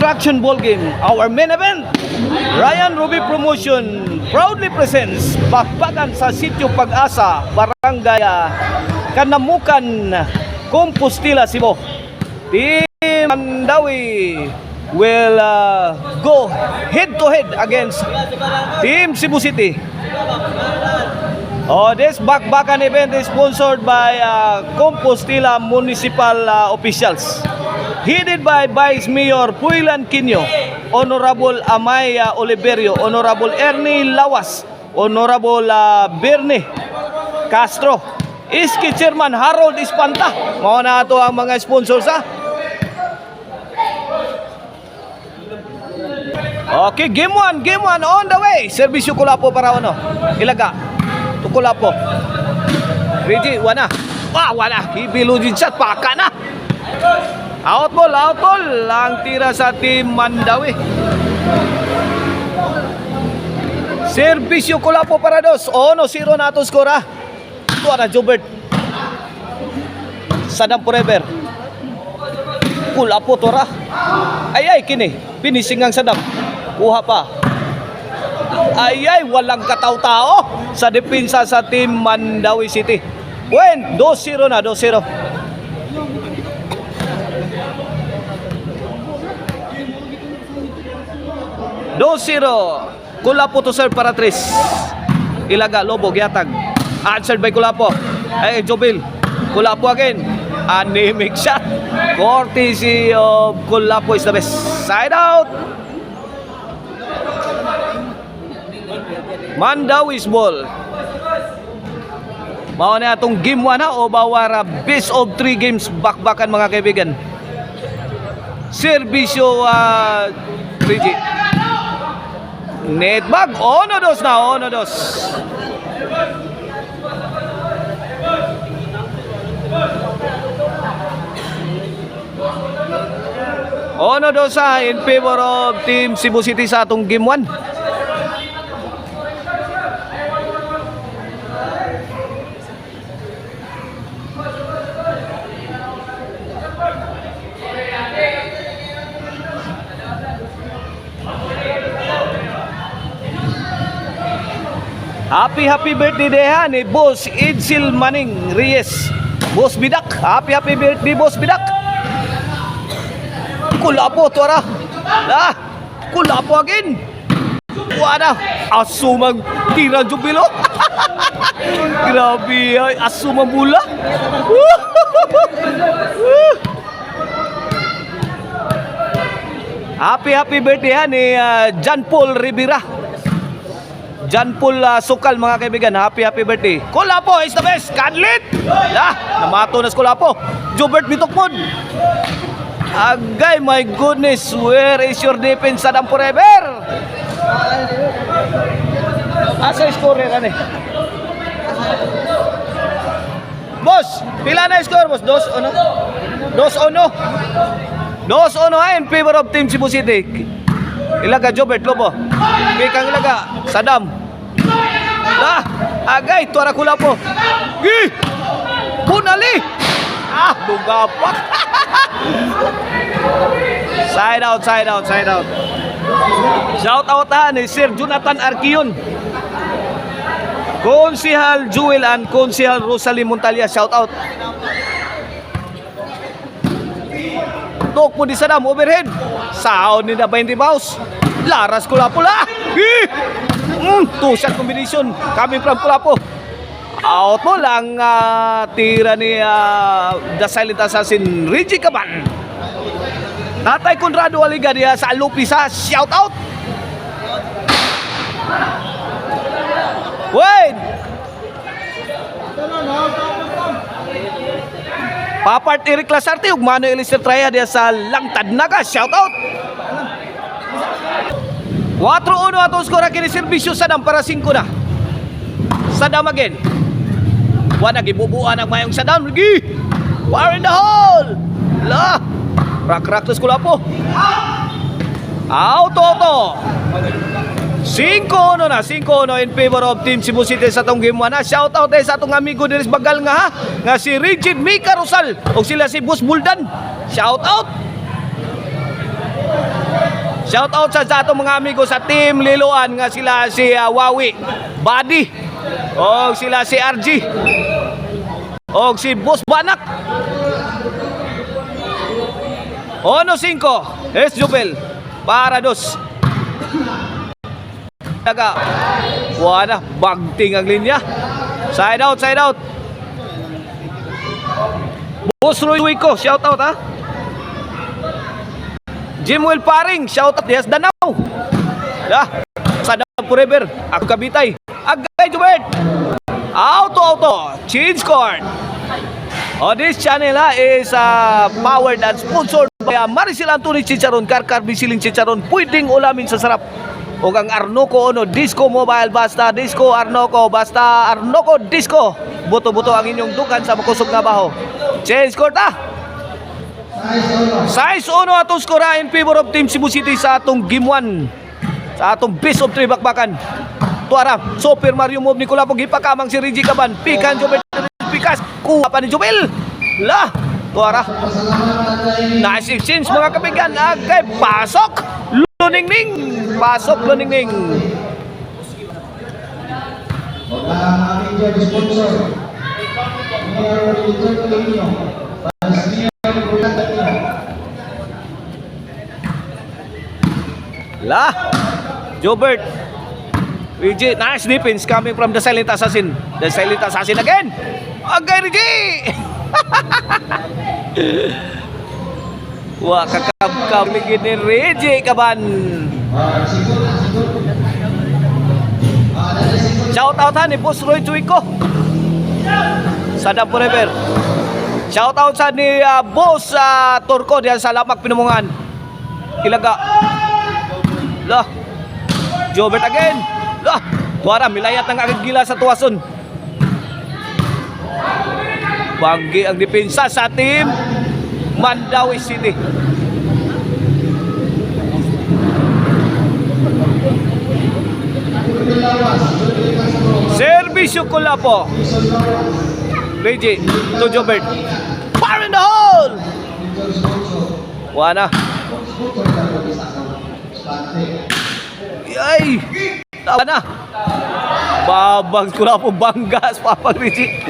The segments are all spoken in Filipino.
Construction Ball Game, our main event. Ryan Ruby Promotion proudly presents Bakbakan sa Sitio Pag-asa, Barangay Kanamukan, Compostela, Cebu. Team Mandawi will go head to head against Team Cebu City. This Bakbakan event is sponsored by Compostela Municipal officials, headed by Vice Mayor Puilan Quino, Honorable Amaya Oliverio, Honorable Ernie Lawas, Honorable Bernie Castro, Iski Chairman Harold Espanta. Mao na ato ang mga sponsors ha. Okay, game 1 on the way. Serbisyo Kulapo para Ilaga. Kulapo. Reggie, wana. Wana. Ibiludin shot, paka na. Out ball. Ang tira sa Team Mandawi. Serbisyo Kulapo para 2. 1-0 na ito skor ha. Ito na Jobert. Sadam forever. Kulapo tora. Ay kini. Finishing ang Sadam. Kuha pa. Ay walang kataw-tao sa depensa sa Team Mandawi City. 2-0 na, 2-0. Kulapo to serve para 3. Ilaga, Lobo, Giatag. Answered by Kulapo. Jobil. Kulapo again. Anemic shot. Courtesy of Kulapo is the best. Side out. Mandawi's ball. Mao na atong game 1 na o bawara best of 3 games bakbakan mga kaibigan. Serbisyo 3G. Netbag 1-2 na, 1-2. In favor of Team Cebu City sa atong game 1. Happy birthday ha ni Boss Edsel Maning Reyes. Boss Bidak, happy birthday Boss Bidak. Kulapo tuara. Kulapo again. Wala. Asumang tira jubilo. Grabe ay asumang bula. Happy birthday ha ni John Paul Rivera. John Paul Sukal mga kaibigan. Happy birthday. Kulapo is the best. Kadlit. Namato na sa Kulapo. Jobert Bitokmod. Agay, my goodness. Where is your defense, Sadam forever? Asa scorer ani? Boss, pila na score boss? 2-1. 2-1 in favor of Team Cebu City. Ilaga Jobert Lobo. Kang ilaga Sadam. Agay tuara Kulapo. Punali. Lugapak. Side out. Shout out ni Sir Jonathan Arquion, Konsihal Jewel and Konsihal Rosalie Montalia. Shout out. Tok mo di Sadam overhead. Sound ni na 20 bounce. Laras Kulapo la. Two-shot combination coming from Kulapo. Out mo lang tira ni The Silent Assassin Reggie Caban. Tatay Conrado Aliga diya sa Lupisa. Shout out. Wait. Papart Eric Lasarte ug Manuel Estrella diya sa Langtad Naga. Shout out. 4-1 ato skora kini serbisyo Sadam para 5 na. Sadam again. Wala gibubuan ang mayong Sadam. Fire in the hole. Rak tos Kulapo. Out. 5-1 na. 5-1 in favor of Team Cebu City sa atong game 1 na. Shout out sa atong amigo diris Bagal nga si Rigid Mika Rosal o sila si Boss Buldan. Shout out. Shout out sa atong mga amigo sa Team Liloan nga sila si Wawi, Buddy, o sila si RG, o si Boss Banak. Ono 5, es Jubel, para 2. Taga, wala, bagting ang linya. Side out, side out. Boss Roy Wico, shout out ha. Jimwell Paring, shout out, yes, Danaw. Sadam forever, ako kabitay. Agay Jubert. Auto, change court. This channel is powered and sponsored by Maricel Anthony Chicharon, Karkar Bisiling Chicharon, pwedeng ulamin sa sarap. O ang Arnoco Disco Mobile, basta Disco Arnoco, basta Arnoco Disco. Buto-buto ang inyong dukan sa makusog nga baho. Change court Size 1 atong skora in favor of Team Cebu City sa atong game 1. Sa atong best of 3 bakbakan. Tuara, Super Mario move ni Kulapog, ipakamang si Reggie Caban. Pikan Jobel, pikas, kuha pa ni Jobel. Tuara. Nice exchange mga kapigan. Agay, pasok. Luningning. Pasok, luningning. Jobert. Reggie, nice defense coming from the Silent Assassin. The Silent Assassin again. Agay, Reggie. Wah, kakab-kab lagi ni Reggie Caban. Shout out ni Boss Roy Chuico. Sadam forever. Shout out sa ni Boss Turco diyan sa Lamak Pinumungan. Ilaga. Jobert again. Tuara, milayat ng agila sa tuwason. Banggi ang depensa sa team Mandawi City. Servisyo Kulapo. Reggie to Jobert. Fire in the hole. Wana. Ay. Tawa na. Babang Kulapo banggas papang Reggie.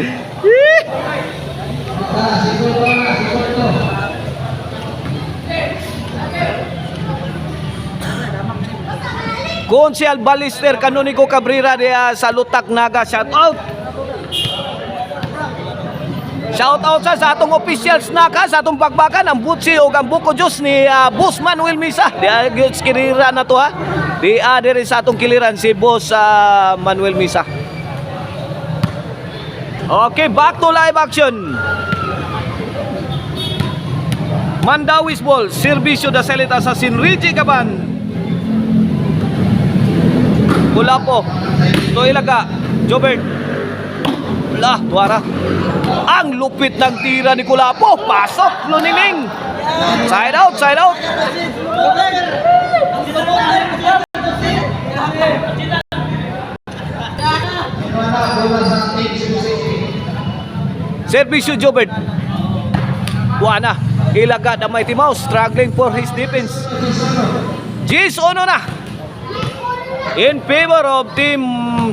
Konsyal Balister Canonico Cabrera dia sa Lutak Naga, shout out. Shout out sa atong officials naka sa atong bagbakan ang Butsi o ang Buko Diyos ni Boss Manuel Misa. Dia gyud kirira na to ha. Di diri sa atong kiliran si Boss Manuel Misa. Okay, back to live action. Mandawis ball, Servisyo da Silent Assassin, Reggie Caban. Kulapo, to ilaga, Jobert. Tuara. Ang lupit ng tira ni Kulapo. Pasok, Luniling. Side out, side out. Servisyo Jobert. Buana. Ilaga the Mighty Mouse, struggling for his defense. Gis ono na. In favor of Team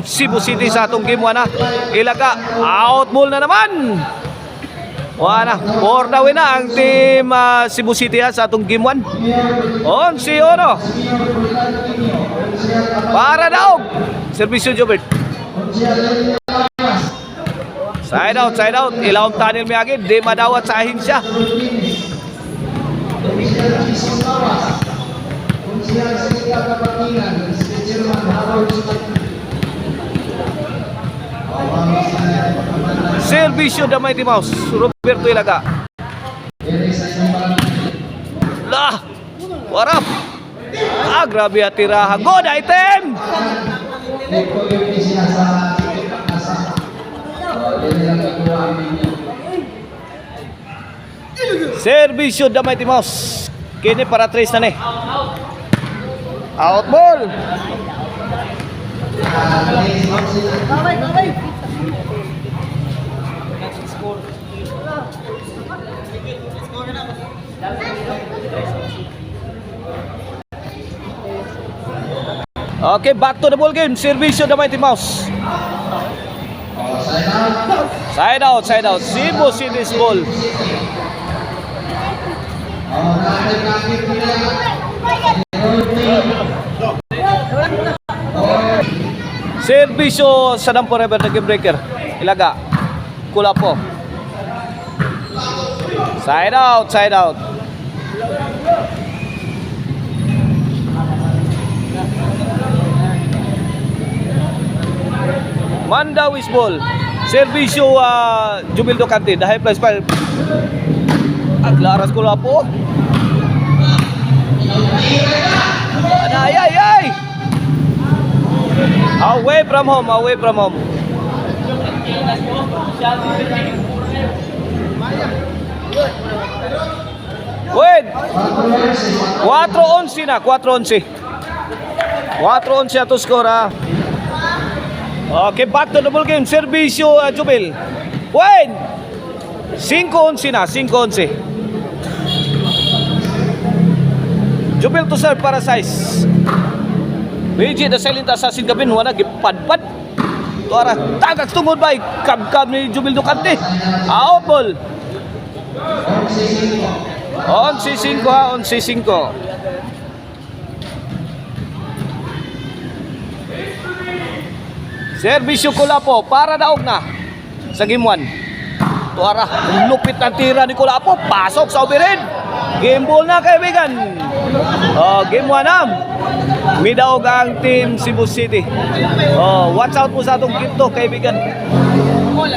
Cebu City sa atong game 1 na. Ilaga, out ball na naman. Wana, 4 na win na ang Team Cebu City sa atong game 1. On si Ono. Para daw. Servisyo Jobert. Side out, side out. Ilawang tunnel may agad. Di madawat sa ahinsya. Servisyo the Mighty Mouse, Roberto Ilaga. Warap. Grabe at tirahan. Good item. Servisyo the Mighty Mouse. Kini para trace na ni. Out ball. Okay, back to the ball game. Servisyo the Mighty Mouse. Side out, side out. Cebu City's ball. Servisyo sa Dampo River na game breaker. Ilaga. Kula po. Side out, side out. Mandawis ball. Servisyo Jubil Ducante. The high plus 5. Aglaras ko po. Ay, ay, ay. Away from home, away from home. Wait. 4-11 na, 4-11. 4-11 ato score ha. Okay, back to the ball game. Servisyo Jubil. Wait. 5-11 na, 5-11. Jubil to serve para size. Medyo the silent assassin kabin wala gipadpad. Tuara tagak tungod bay kabkab ni Jubil Ducante. Out ball. On si 5 ha, on si 5. Servisyo Kulapo para daog na sa game 1. Tuara, lupit na tira ni Kulapo, pasok sa operin. Game ball na kaibigan. Game 1 na. Midaog ang team Cebu City. Watch out po sa atong kito kaibigan.